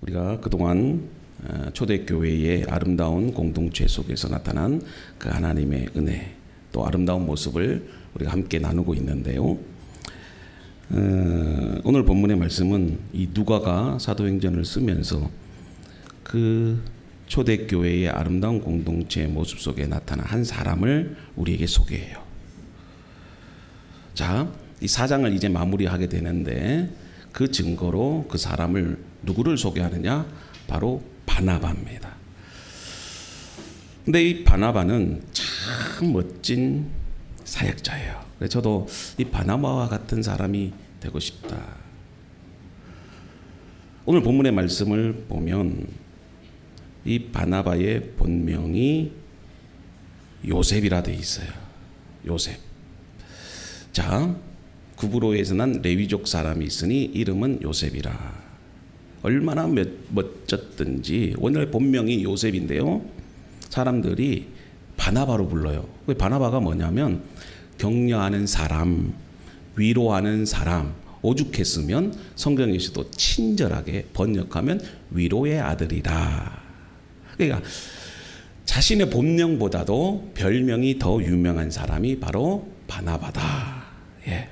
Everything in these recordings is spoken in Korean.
우리가 그동안 초대교회의 아름다운 공동체 속에서 나타난 그 하나님의 은혜, 또 아름다운 모습을 우리가 함께 나누고 있는데요. 오늘 본문의 말씀은 이 누가가 사도행전을 쓰면서 그 초대교회의 아름다운 공동체의 모습 속에 나타난 한 사람을 우리에게 소개해요. 자, 이 4장을 이제 마무리하게 되는데 그 증거로 그 사람을 누구를 소개하느냐? 바로 바나바입니다. 근데 이 바나바는 참 멋진 사역자예요. 그래서 저도 이 바나바와 같은 사람이 되고 싶다. 오늘 본문의 말씀을 보면 이 바나바의 본명이 요셉이라 되어 있어요. 요셉. 자, 구브로에서 난 레위족 사람이 있으니 이름은 요셉이라. 얼마나 멋졌든지. 오늘 본명이 요셉인데요, 사람들이 바나바로 불러요. 바나바가 뭐냐면 격려하는 사람, 위로하는 사람. 오죽했으면 성경에서도 친절하게 번역하면 위로의 아들이라. 그러니까 자신의 본명보다도 별명이 더 유명한 사람이 바로 바나바다. 예.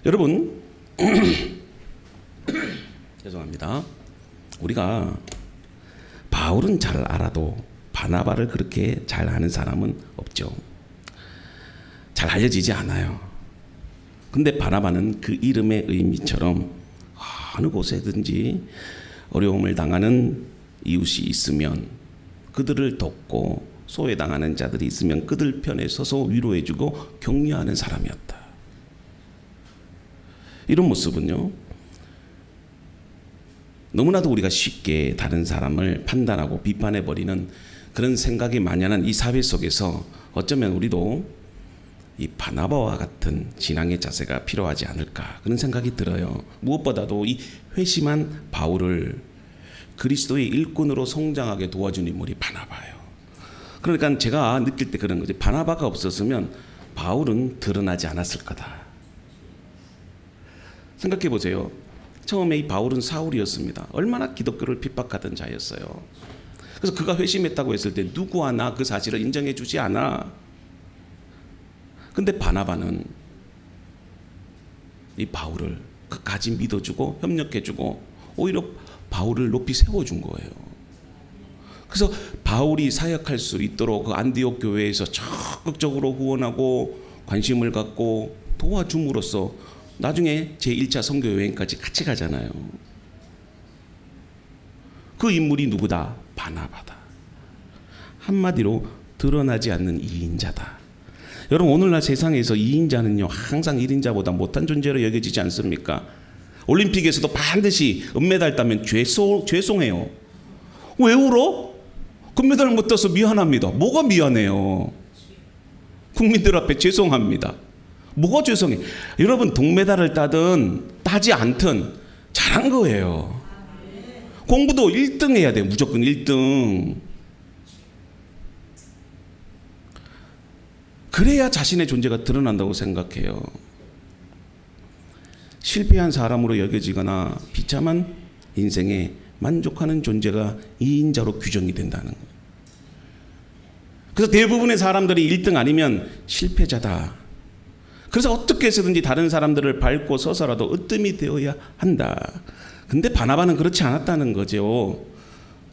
여러분 죄송합니다. 우리가 바울은 잘 알아도 바나바를 그렇게 잘 아는 사람은 없죠. 잘 알려지지 않아요. 근데 바나바는 그 이름의 의미처럼 어느 곳에든지 어려움을 당하는 이웃이 있으면 그들을 돕고 소외당하는 자들이 있으면 그들 편에 서서 위로해주고 격려하는 사람이었다. 이런 모습은요, 너무나도 우리가 쉽게 다른 사람을 판단하고 비판해버리는 그런 생각이 만연한 이 사회 속에서 어쩌면 우리도 이 바나바와 같은 신앙의 자세가 필요하지 않을까, 그런 생각이 들어요. 무엇보다도 이 회심한 바울을 그리스도의 일꾼으로 성장하게 도와준 인물이 바나바예요. 그러니까 제가 느낄 때 그런 거지. 바나바가 없었으면 바울은 드러나지 않았을 거다. 생각해 보세요. 처음에 이 바울은 사울이었습니다. 얼마나 기독교를 핍박하던 자였어요. 그래서 그가 회심했다고 했을 때 누구 하나 그 사실을 인정해 주지 않아. 근데 바나바는 이 바울을 끝까지 믿어주고 협력해주고 오히려 바울을 높이 세워준 거예요. 그래서 바울이 사역할 수 있도록 그 안디옥 교회에서 적극적으로 후원하고 관심을 갖고 도와줌으로써 나중에 제1차 선교 여행까지 같이 가잖아요. 그 인물이 누구다? 바나바다. 한마디로 드러나지 않는 2인자다. 여러분, 오늘날 세상에서 2인자는요 항상 1인자보다 못한 존재로 여겨지지 않습니까? 올림픽에서도 반드시 은메달 따면 죄송해요. 왜 울어? 금메달 못 따서 미안합니다. 뭐가 미안해요? 국민들 앞에 죄송합니다. 뭐가 죄송해? 여러분, 동메달을 따든 따지 않든 잘한 거예요. 공부도 1등 해야 돼요. 무조건 1등. 그래야 자신의 존재가 드러난다고 생각해요. 실패한 사람으로 여겨지거나 비참한 인생에 만족하는 존재가 2인자로 규정이 된다는 거예요. 그래서 대부분의 사람들이 1등 아니면 실패자다. 그래서 어떻게 해서든지 다른 사람들을 밟고 서서라도 으뜸이 되어야 한다. 근데 바나바는 그렇지 않았다는 거죠.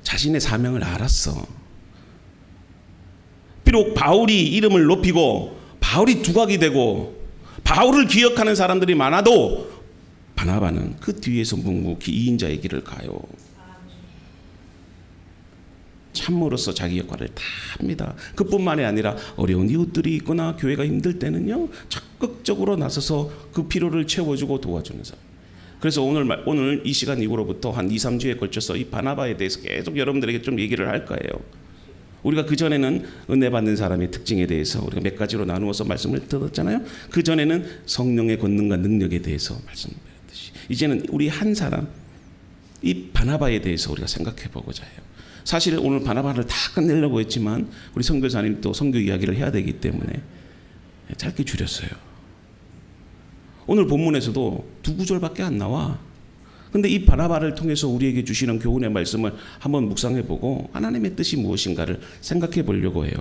자신의 사명을 알았어. 비록 바울이 이름을 높이고 바울이 두각이 되고 바울을 기억하는 사람들이 많아도 바나바는 그 뒤에서 묵묵히 2인자의 길을 가요. 참으로서 자기 역할을 다 합니다. 그뿐만이 아니라 어려운 이웃들이 있거나 교회가 힘들 때는요 적극적으로 나서서 그 필요를 채워주고 도와주는 사람. 그래서 오늘 이 시간 이후로부터 한 2, 3주에 걸쳐서 이 바나바에 대해서 계속 여러분들에게 좀 얘기를 할 거예요. 우리가 그전에는 은혜 받는 사람의 특징에 대해서 우리가 몇 가지로 나누어서 말씀을 들었잖아요. 그전에는 성령의 권능과 능력에 대해서 말씀드렸듯이 이제는 우리 한 사람 이 바나바에 대해서 우리가 생각해 보고자 해요. 사실 오늘 바나바를 다 끝내려고 했지만 우리 선교사님 또 선교 이야기를 해야 되기 때문에 짧게 줄였어요. 오늘 본문에서도 2구절밖에 안 나와. 근데 이 바나바를 통해서 우리에게 주시는 교훈의 말씀을 한번 묵상해보고 하나님의 뜻이 무엇인가를 생각해 보려고 해요.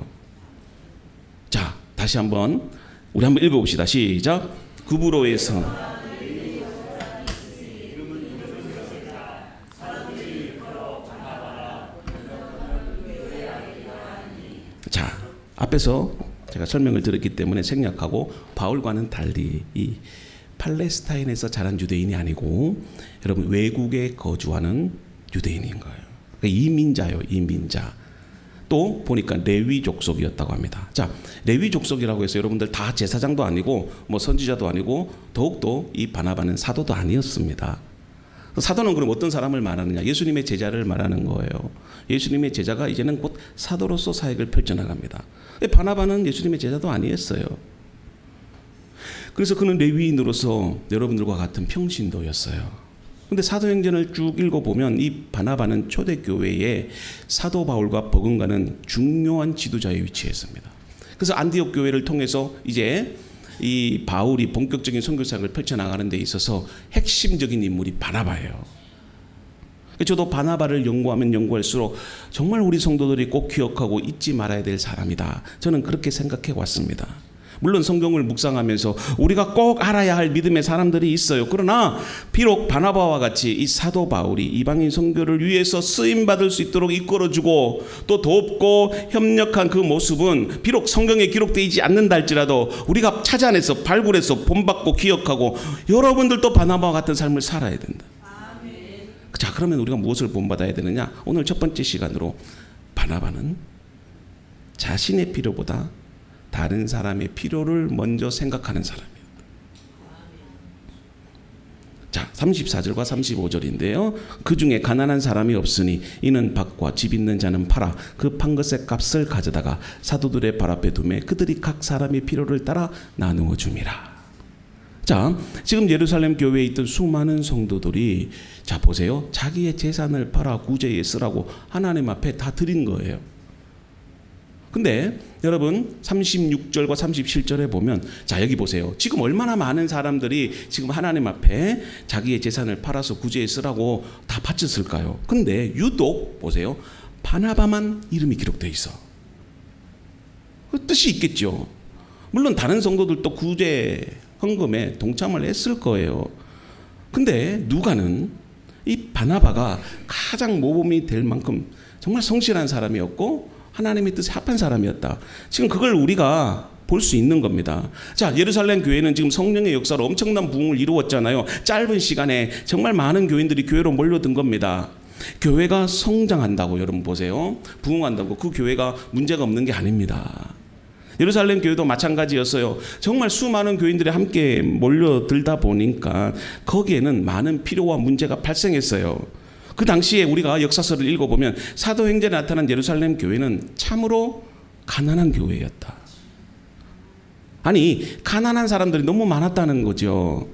자, 다시 한번 우리 한번 읽어봅시다. 시작. 구브로에서 자, 앞에서 제가 설명을 드렸기 때문에 생략하고 바울과는 달리 이 팔레스타인에서 자란 유대인이 아니고 여러분 외국에 거주하는 유대인인 거예요. 그러니까 이민자요, 이민자. 또 보니까 레위 족속이었다고 합니다. 자, 레위 족속이라고 해서 여러분들 다 제사장도 아니고 뭐 선지자도 아니고 더욱더 이 바나바는 사도도 아니었습니다. 사도는 그럼 어떤 사람을 말하느냐? 예수님의 제자를 말하는 거예요. 예수님의 제자가 이제는 곧 사도로서 사역을 펼쳐나갑니다. 바나바는 예수님의 제자도 아니었어요. 그래서 그는 레위인으로서 여러분들과 같은 평신도였어요. 근데 사도행전을 쭉 읽어보면 이 바나바는 초대교회에 사도 바울과 버금가는 중요한 지도자의 위치에 있습니다. 그래서 안디옥 교회를 통해서 이제 이 바울이 본격적인 선교사역을 펼쳐나가는 데 있어서 핵심적인 인물이 바나바예요. 저도 바나바를 연구하면 연구할수록 정말 우리 성도들이 꼭 기억하고 잊지 말아야 될 사람이다. 저는 그렇게 생각해 왔습니다. 물론 성경을 묵상하면서 우리가 꼭 알아야 할 믿음의 사람들이 있어요. 그러나 비록 바나바와 같이 이 사도 바울이 이방인 선교를 위해서 쓰임받을 수 있도록 이끌어주고 또 돕고 협력한 그 모습은 비록 성경에 기록되지 않는다 할지라도 우리가 찾아내서 발굴해서 본받고 기억하고 여러분들도 바나바와 같은 삶을 살아야 된다. 자, 그러면 우리가 무엇을 본받아야 되느냐? 오늘 첫 번째 시간으로 바나바는 자신의 필요보다 다른 사람의 필요를 먼저 생각하는 사람이에요. 자, 34절과 35절인데요. 그 중에 가난한 사람이 없으니 이는 밭과 집 있는 자는 팔아 그 판 것의 값을 가져다가 사도들의 발 앞에 두매 그들이 각 사람의 필요를 따라 나누어 줌이라. 자, 지금 예루살렘 교회에 있던 수많은 성도들이 자 보세요. 자기의 재산을 팔아 구제에 쓰라고 하나님 앞에 다 드린 거예요. 근데 여러분 36절과 37절에 보면 자 여기 보세요. 지금 얼마나 많은 사람들이 지금 하나님 앞에 자기의 재산을 팔아서 구제에 쓰라고 다 바쳤을까요? 근데 유독 보세요. 바나바만 이름이 기록되어 있어. 그 뜻이 있겠죠. 물론 다른 성도들도 구제 헌금에 동참을 했을 거예요. 근데 누가는 이 바나바가 가장 모범이 될 만큼 정말 성실한 사람이었고 하나님의 뜻에 합한 사람이었다. 지금 그걸 우리가 볼 수 있는 겁니다. 자, 예루살렘 교회는 지금 성령의 역사로 엄청난 부흥을 이루었잖아요. 짧은 시간에 정말 많은 교인들이 교회로 몰려든 겁니다. 교회가 성장한다고 여러분 보세요. 부흥한다고 그 교회가 문제가 없는 게 아닙니다. 예루살렘 교회도 마찬가지였어요. 정말 수많은 교인들이 함께 몰려들다 보니까 거기에는 많은 필요와 문제가 발생했어요. 그 당시에 우리가 역사서를 읽어보면 사도행전에 나타난 예루살렘 교회는 참으로 가난한 교회였다. 아니, 가난한 사람들이 너무 많았다는 거죠.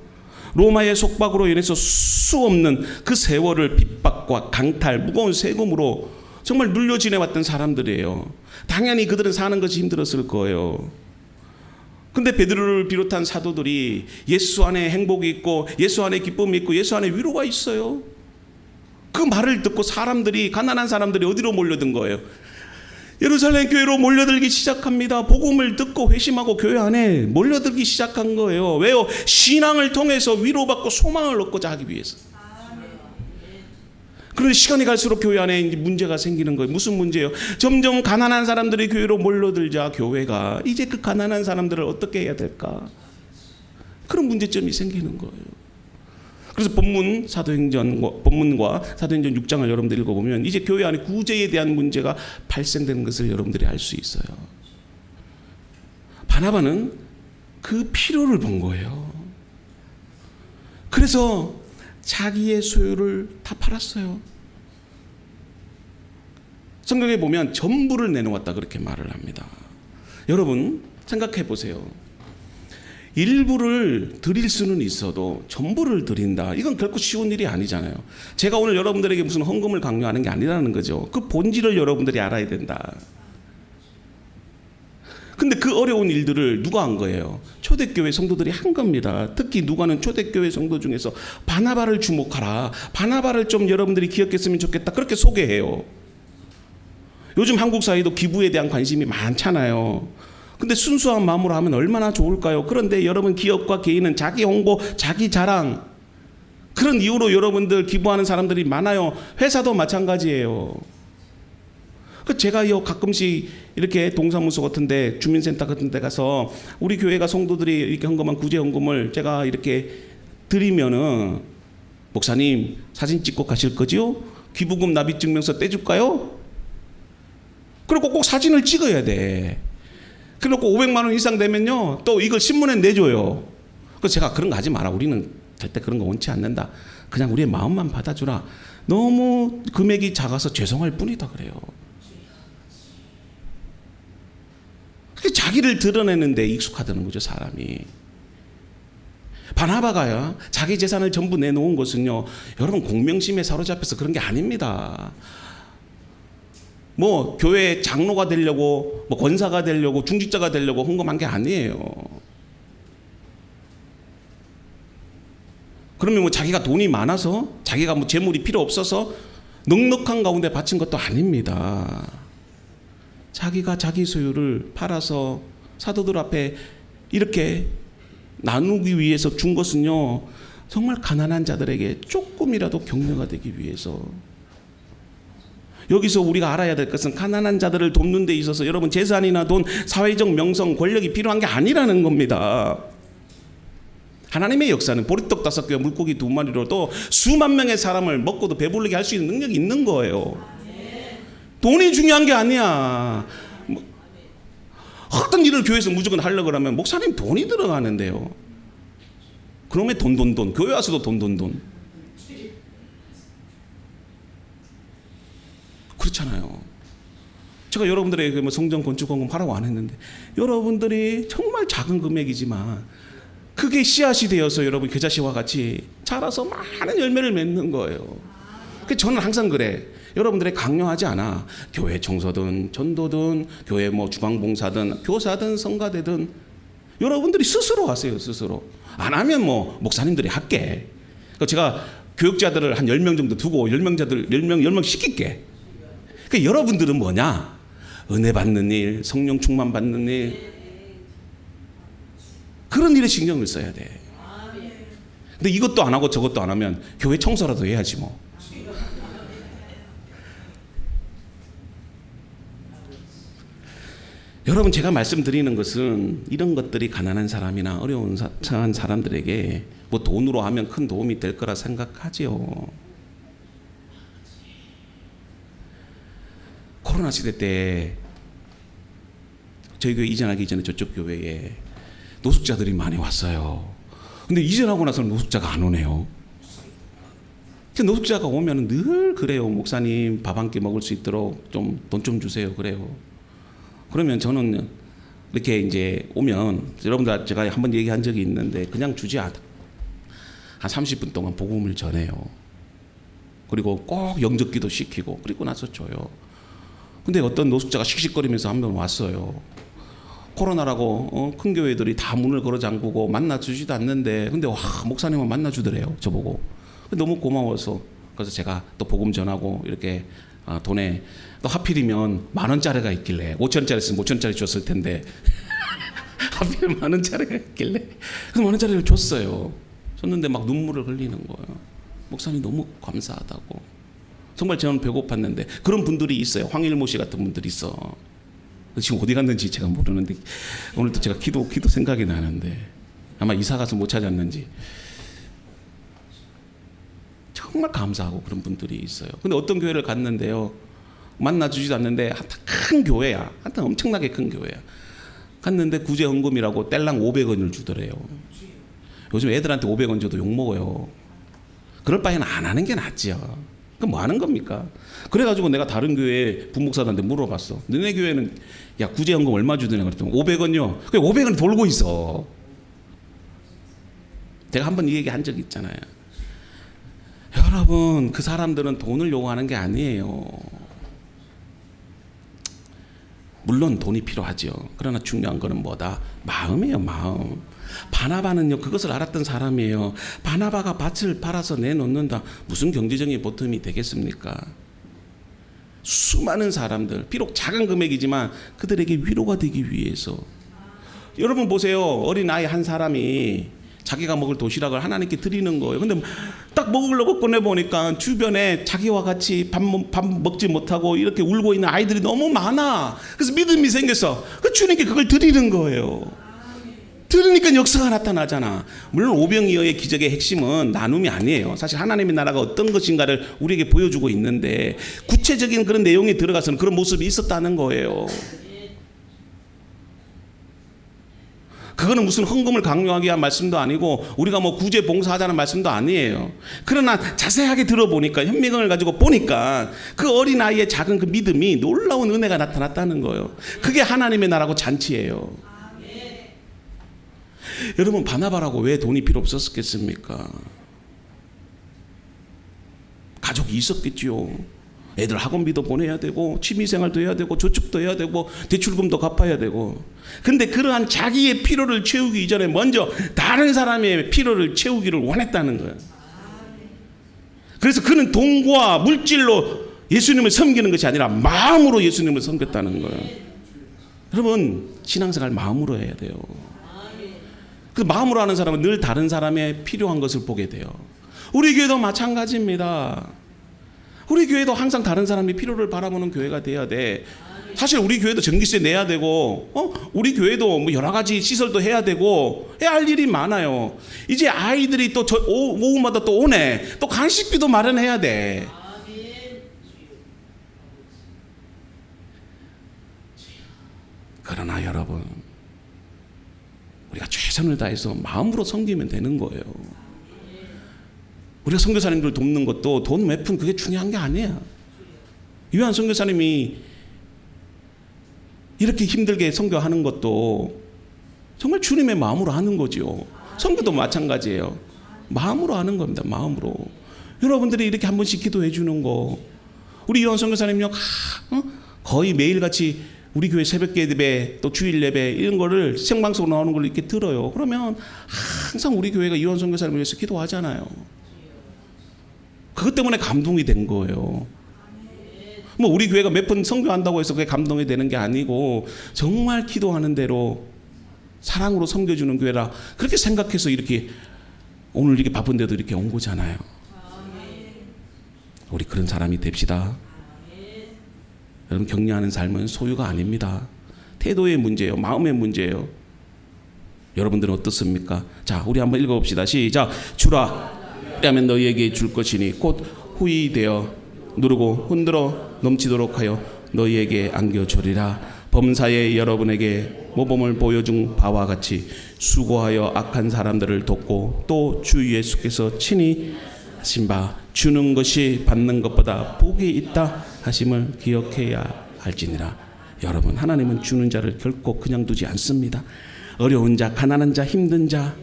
로마의 속박으로 인해서 수 없는 그 세월을 핍박과 강탈, 무거운 세금으로 정말 눌려 지내왔던 사람들이에요. 당연히 그들은 사는 것이 힘들었을 거예요. 근데 베드로를 비롯한 사도들이 예수 안에 행복이 있고 예수 안에 기쁨이 있고 예수 안에 위로가 있어요. 그 말을 듣고 사람들이 가난한 사람들이 어디로 몰려든 거예요? 예루살렘 교회로 몰려들기 시작합니다. 복음을 듣고 회심하고 교회 안에 몰려들기 시작한 거예요. 왜요? 신앙을 통해서 위로받고 소망을 얻고자 하기 위해서. 그런데 시간이 갈수록 교회 안에 이제 문제가 생기는 거예요. 무슨 문제예요? 점점 가난한 사람들이 교회로 몰려들자 교회가 이제 그 가난한 사람들을 어떻게 해야 될까? 그런 문제점이 생기는 거예요. 그래서 본문과 사도행전 6장을 여러분들 읽어보면 이제 교회 안에 구제에 대한 문제가 발생되는 것을 여러분들이 알 수 있어요. 바나바는 그 필요를 본 거예요. 그래서 자기의 소유를 다 팔았어요. 성경에 보면 전부를 내놓았다 그렇게 말을 합니다. 여러분 생각해 보세요. 일부를 드릴 수는 있어도 전부를 드린다. 이건 결코 쉬운 일이 아니잖아요. 제가 오늘 여러분들에게 무슨 헌금을 강요하는 게 아니라는 거죠. 그 본질을 여러분들이 알아야 된다. 근데 그 어려운 일들을 누가 한 거예요? 초대교회 성도들이 한 겁니다. 특히 누가는 초대교회 성도 중에서 바나바를 주목하라. 바나바를 좀 여러분들이 기억했으면 좋겠다. 그렇게 소개해요. 요즘 한국 사회도 기부에 대한 관심이 많잖아요. 근데 순수한 마음으로 하면 얼마나 좋을까요? 그런데 여러분 기업과 개인은 자기 홍보, 자기 자랑 그런 이유로 여러분들 기부하는 사람들이 많아요. 회사도 마찬가지예요. 제가 가끔씩 이렇게 동사무소 같은데 주민센터 같은데 가서 우리 교회가 성도들이 이렇게 헌금한 구제 헌금을 제가 이렇게 드리면은 목사님 사진 찍고 가실 거지요? 기부금 납입 증명서 떼줄까요? 그리고 꼭 사진을 찍어야 돼. 그래놓고 500만 원 이상 되면요 또 이걸 신문에 내줘요. 그래서 제가 그런 거 하지 마라. 우리는 절대 그런 거 원치 않는다. 그냥 우리의 마음만 받아주라. 너무 금액이 작아서 죄송할 뿐이다 그래요. 자기를 드러내는데 익숙하다는 거죠 사람이. 바나바가요 자기 재산을 전부 내놓은 것은요 여러분 공명심에 사로잡혀서 그런 게 아닙니다. 뭐 교회 장로가 되려고 뭐 권사가 되려고 중직자가 되려고 헌금한 게 아니에요. 그러면 뭐 자기가 돈이 많아서 자기가 뭐 재물이 필요 없어서 넉넉한 가운데 바친 것도 아닙니다. 자기가 자기 소유를 팔아서 사도들 앞에 이렇게 나누기 위해서 준 것은요 정말 가난한 자들에게 조금이라도 격려가 되기 위해서. 여기서 우리가 알아야 될 것은 가난한 자들을 돕는 데 있어서 여러분 재산이나 돈, 사회적 명성, 권력이 필요한 게 아니라는 겁니다. 하나님의 역사는 보리떡 5개와 물고기 2마리로도 수만 명의 사람을 먹고도 배부르게 할 수 있는 능력이 있는 거예요. 돈이 중요한 게 아니야. 어떤 일을 교회에서 무조건 하려고 하면 목사님 돈이 들어가는데요. 그놈의 돈. 교회 와서도 돈. 그렇잖아요. 제가 여러분들에게 뭐 성전 건축 헌금 하라고 안 했는데 여러분들이 정말 작은 금액이지만 그게 씨앗이 되어서 여러분 겨자씨와 같이 자라서 많은 열매를 맺는 거예요. 그래서 저는 항상 그래. 여러분들의 강요하지 않아. 교회 청소든 전도든 교회 뭐 주방봉사든 교사든 성가대든 여러분들이 스스로 하세요. 스스로. 안 하면 뭐 목사님들이 할게. 제가 교육자들을 한 10명 정도 두고 10명 시킬게. 그러니까 여러분들은 뭐냐? 은혜 받는 일, 성령 충만 받는 일, 그런 일에 신경을 써야 돼. 근데 이것도 안 하고 저것도 안 하면 교회 청소라도 해야지 뭐. 여러분 제가 말씀드리는 것은 이런 것들이 가난한 사람이나 어려운 사람들에게 뭐 돈으로 하면 큰 도움이 될 거라 생각하지요. 코로나 시대 때 저희 교회 이전하기 전에 저쪽 교회에 노숙자들이 많이 왔어요. 근데 이전하고 나서는 노숙자가 안 오네요. 노숙자가 오면 늘 그래요. 목사님 밥 한 끼 먹을 수 있도록 좀 돈 좀 주세요. 그래요. 그러면 저는 이렇게 이제 오면 여러분들 제가 한번 얘기한 적이 있는데 그냥 주지 않아. 한 30분 동안 복음을 전해요. 그리고 꼭 영접기도 시키고 그리고 나서 줘요. 근데 어떤 노숙자가 씩씩거리면서 한 번 왔어요. 코로나라고 큰 교회들이 다 문을 걸어 잠그고 만나주지도 않는데 근데 와 목사님은 만나주더래요. 저보고. 너무 고마워서 그래서 제가 또 복음 전하고 이렇게 돈에 또 하필이면 10,000원짜리가 있길래 5,000원짜리 있으면 5,000원짜리 줬을 텐데 하필 10,000원짜리가 있길래 그래서 10,000원짜리를 줬어요. 줬는데 막 눈물을 흘리는 거예요. 목사님 너무 감사하다고. 정말 저는 배고팠는데 그런 분들이 있어요. 황일모 씨 같은 분들이 있어. 지금 어디 갔는지 제가 모르는데 오늘도 제가 기도 생각이 나는데 아마 이사 가서 못 찾았는지 정말 감사하고 그런 분들이 있어요. 근데 어떤 교회를 갔는데요. 만나주지도 않는데 하여튼 큰 교회야. 하여튼 엄청나게 큰 교회야. 갔는데 구제 헌금이라고 뗄랑 500원을 주더래요. 요즘 애들한테 500원 줘도 욕먹어요. 그럴 바에는 안 하는 게 낫지요. 그럼 뭐 하는 겁니까? 그래가지고 내가 다른 교회 부목사한테 물어봤어. 너네 교회는 야 구제 헌금 얼마 주더냐 그랬더니 500원요. 그 500원이 돌고 있어. 제가 한번 이 얘기 한 적 있잖아요. 여러분 그 사람들은 돈을 요구하는 게 아니에요. 물론 돈이 필요하죠. 그러나 중요한 거는 뭐다? 마음이에요, 마음. 바나바는요, 그것을 알았던 사람이에요. 바나바가 밭을 팔아서 내놓는다. 무슨 경제적인 보탬이 되겠습니까? 수많은 사람들, 비록 작은 금액이지만 그들에게 위로가 되기 위해서. 여러분 보세요. 어린아이 한 사람이 자기가 먹을 도시락을 하나님께 드리는 거예요. 근데 딱 먹으려고 꺼내보니까 주변에 자기와 같이 밥 먹지 못하고 이렇게 울고 있는 아이들이 너무 많아. 그래서 믿음이 생겼어. 그 주님께 그걸 드리는 거예요. 들으니까 역사가 나타나잖아. 물론 오병이어의 기적의 핵심은 나눔이 아니에요. 사실 하나님의 나라가 어떤 것인가를 우리에게 보여주고 있는데 구체적인 그런 내용에 들어가서는 그런 모습이 있었다는 거예요. 그거는 무슨 헌금을 강요하기 위한 말씀도 아니고 우리가 뭐 구제 봉사하자는 말씀도 아니에요. 그러나 자세하게 들어보니까 현미경을 가지고 보니까 그 어린아이의 작은 그 믿음이 놀라운 은혜가 나타났다는 거예요. 그게 하나님의 나라고 잔치예요. 여러분 바나바라고 왜 돈이 필요 없었겠습니까? 가족이 있었겠지요. 애들 학원비도 보내야 되고 취미생활도 해야 되고 저축도 해야 되고 대출금도 갚아야 되고. 근데 그러한 자기의 필요를 채우기 이전에 먼저 다른 사람의 필요를 채우기를 원했다는 거예요. 그래서 그는 돈과 물질로 예수님을 섬기는 것이 아니라 마음으로 예수님을 섬겼다는 거예요. 여러분 신앙생활 마음으로 해야 돼요. 그 마음으로 하는 사람은 늘 다른 사람의 필요한 것을 보게 돼요. 우리 교회도 마찬가지입니다. 우리 교회도 항상 다른 사람의 필요를 바라보는 교회가 돼야 돼. 사실 우리 교회도 전기세 내야 되고, 우리 교회도 뭐 여러 가지 시설도 해야 되고, 해야 할 일이 많아요. 이제 아이들이 또 오후마다 또 오네. 또 간식비도 마련해야 돼. 그러나 여러분, 우리가 최선을 다해서 마음으로 섬기면 되는 거예요. 우리가 선교사님들 돕는 것도 돈 몇 푼 그게 중요한 게 아니야. 유한 선교사님이 이렇게 힘들게 선교하는 것도 정말 주님의 마음으로 하는 거죠. 선교도 마찬가지예요. 마음으로 하는 겁니다. 마음으로. 여러분들이 이렇게 한 번씩 기도해 주는 거. 우리 유한 선교사님요 거의 매일같이 우리 교회 새벽 예배 또 주일 예배 이런 거를 생방송으로 나오는 걸 이렇게 들어요. 그러면 항상 우리 교회가 유한 선교사님을 위해서 기도하잖아요. 그것 때문에 감동이 된 거예요. 뭐 우리 교회가 몇 번 선교한다고 해서 그게 감동이 되는 게 아니고 정말 기도하는 대로 사랑으로 섬겨주는 교회라 그렇게 생각해서 이렇게 오늘 이렇게 바쁜데도 이렇게 온 거잖아요. 우리 그런 사람이 됩시다. 여러분 격려하는 삶은 소유가 아닙니다. 태도의 문제예요. 마음의 문제예요. 여러분들은 어떻습니까? 자, 우리 한번 읽어봅시다. 시작. 주라 하면 너희에게 줄 것이니 곧 후이되어 누르고 흔들어 넘치도록 하여 너희에게 안겨주리라. 범사에 여러분에게 모범을 보여준 바와 같이 수고하여 악한 사람들을 돕고 또 주 예수께서 친히 하신 바 주는 것이 받는 것보다 복이 있다 하심을 기억해야 할지니라. 여러분 하나님은 주는 자를 결코 그냥 두지 않습니다. 어려운 자, 가난한 자, 힘든 자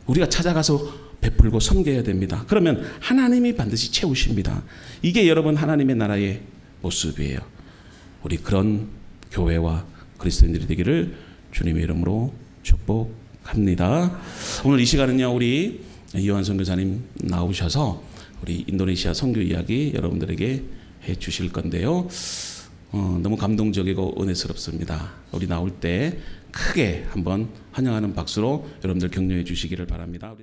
우리가 찾아가서 베풀고 섬겨야 됩니다. 그러면 하나님이 반드시 채우십니다. 이게 여러분 하나님의 나라의 모습이에요. 우리 그런 교회와 그리스도인들이 되기를 주님의 이름으로 축복합니다. 오늘 이 시간은요 우리 이완 선교사님 나오셔서 우리 인도네시아 선교 이야기 여러분들에게 해 주실 건데요. 너무 감동적이고 은혜스럽습니다. 우리 나올 때 크게 한번 환영하는 박수로 여러분들 격려해 주시기를 바랍니다.